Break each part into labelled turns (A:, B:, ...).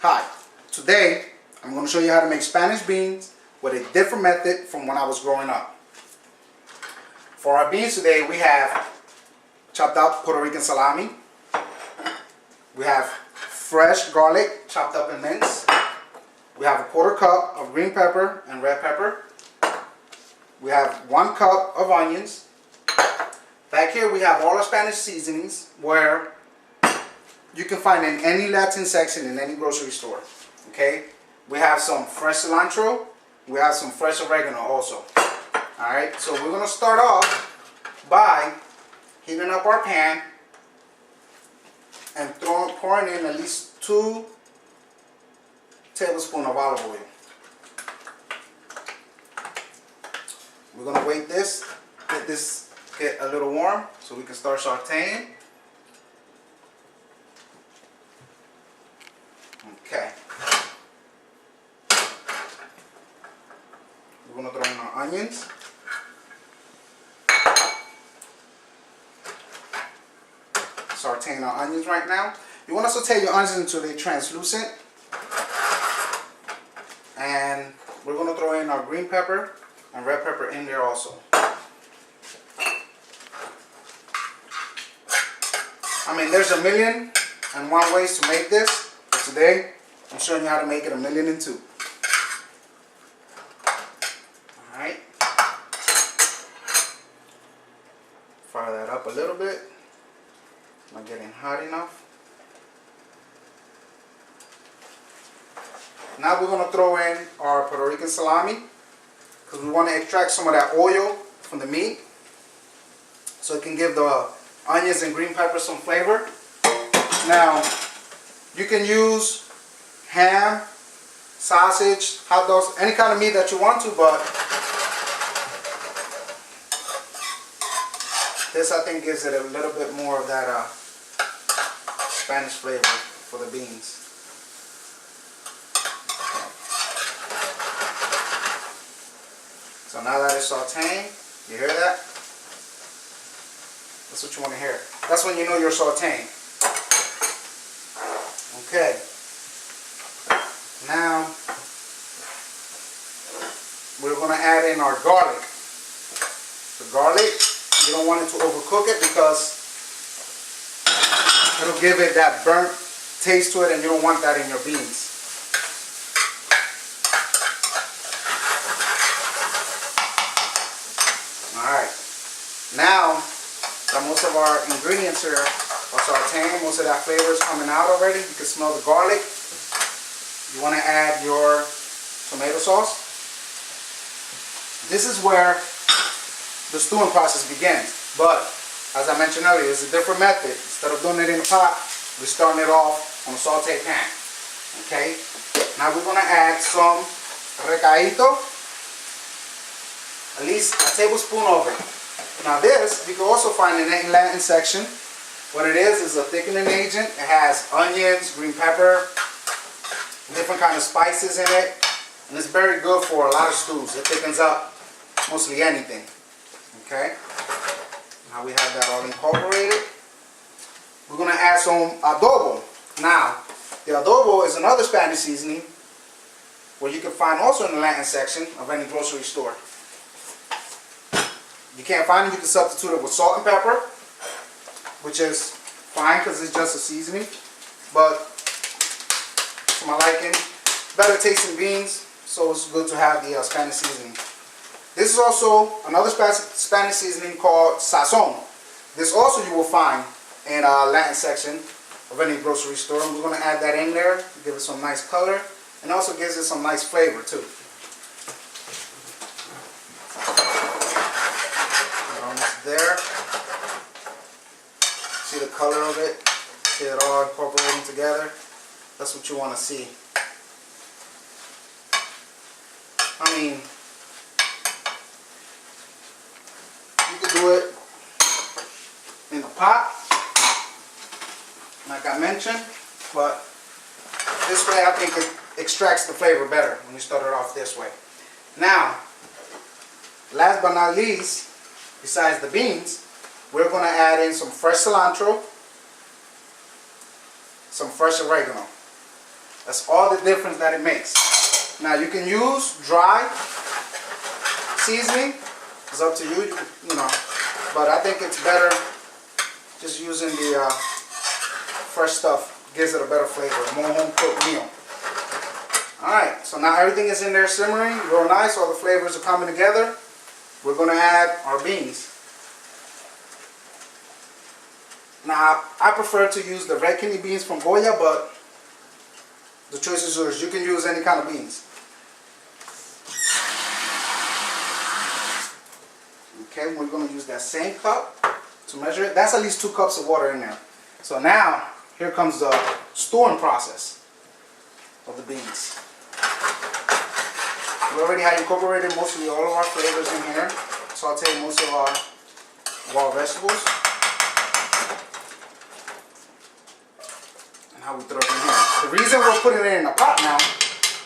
A: Hi, today I'm going to show you how to make Spanish beans with a different method from when I was growing up. For our beans today, we have chopped up Puerto Rican salami. We have fresh garlic chopped up in mince. We have a quarter cup of green pepper and red pepper. We have 1 cup of onions. Back here we have all our Spanish seasonings where you can find in any Latin section in any grocery store. Okay? We have some fresh cilantro. We have some fresh oregano also. Alright, so we're going to start off by heating up our pan and pouring in at least 2 tablespoons of olive oil. We're going to wait let this get a little warm so we can start sauteing. Okay. We're going to throw in our onions. Sauteing our onions right now. You want to saute your onions until they're translucent. And we're going to throw in our green pepper and red pepper in there also. I mean, there's 1,000,001 ways to make this, but today I'm showing you how to make it 1,000,002. Alright. Fire that up a little bit. Not getting hot enough. Now we're going to throw in our Puerto Rican salami because we want to extract some of that oil from the meat so it can give the onions and green pepper some flavor. Now you can use ham, sausage, hot dogs, any kind of meat that you want to, but this I think gives it a little bit more of that Spanish flavor for the beans. So now that it's sauteing, you hear that? That's what you want to hear. That's when you know you're sauteing. Okay. Now we're going to add in our garlic. The garlic, you don't want it to overcook it because it'll give it that burnt taste to it, and you don't want that in your beans. Alright, now that most of our ingredients are sauteing, most of that flavor is coming out already, you can smell the garlic. You want to add your tomato sauce. This is where the stewing process begins, but as I mentioned earlier, it's a different method. Instead of doing it in a pot, we're starting it off on a saute pan. Okay, now we're going to add some recadito, at least a tablespoon of it. Now this, you can also find in the Latin section. What it is a thickening agent. It has onions, green pepper, different kind of spices in it. And it's very good for a lot of stews. It thickens up mostly anything. Okay. Now we have that all incorporated. We're going to add some adobo. Now, the adobo is another Spanish seasoning where you can find also in the Latin section of any grocery store. You can't find it, you can substitute it with salt and pepper, which is fine because it's just a seasoning. But to my liking, better tasting beans, so it's good to have the Spanish seasoning. This is also another Spanish seasoning called sazon. This also you will find in a Latin section of any grocery store. And we're going to add that in there, give it some nice color, and also gives it some nice flavor too. There. See the color of it? See it all incorporating together? That's what you want to see. I mean, you could do it in a pot, like I mentioned, but this way I think it extracts the flavor better when you start it off this way. Now, last but not least, besides the beans, we're going to add in some fresh cilantro, some fresh oregano. That's all the difference that it makes. Now you can use dry seasoning. It's up to you, you know. But I think it's better just using the fresh stuff. Gives it a better flavor, a more home cooked meal. Alright, so now everything is in there simmering, real nice. All the flavors are coming together. We're going to add our beans. Now, I prefer to use the red kidney beans from Goya, but the choice is yours. You can use any kind of beans. Okay, we're going to use that same cup to measure it. That's at least 2 cups of water in there. So now, here comes the stewing process of the beans. We already have incorporated mostly all of our flavors in here. Sauteed most of our raw vegetables. And how we throw it in here. The reason we're putting it in a pot now,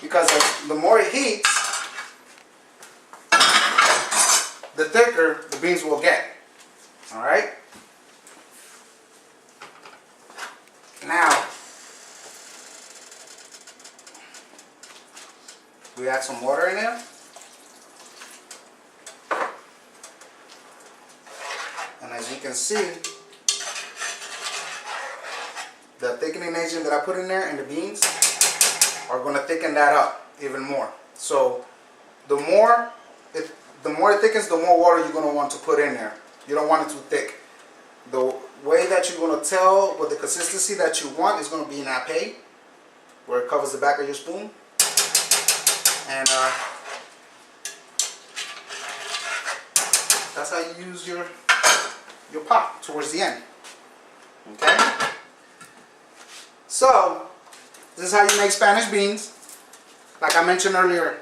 A: because the more it heats, the thicker the beans will get. Alright? Now, we add some water in there. And as you can see, the thickening agent that I put in there and the beans are going to thicken that up even more. So the more it thickens, the more water you're going to want to put in there. You don't want it too thick. The way that you're going to tell what the consistency that you want is going to be in that pay, where it covers the back of your spoon. And that's how you use your pot towards the end. Okay? So, this is how you make Spanish beans. Like I mentioned earlier,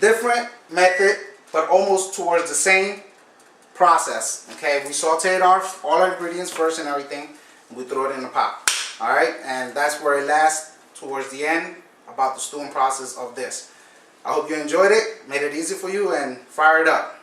A: different method, but almost towards the same process. Okay, we sauteed all our ingredients first and everything, and we throw it in the pot. Alright, and that's where it lasts towards the end, about the stewing process of this. I hope you enjoyed it, made it easy for you, and fire it up.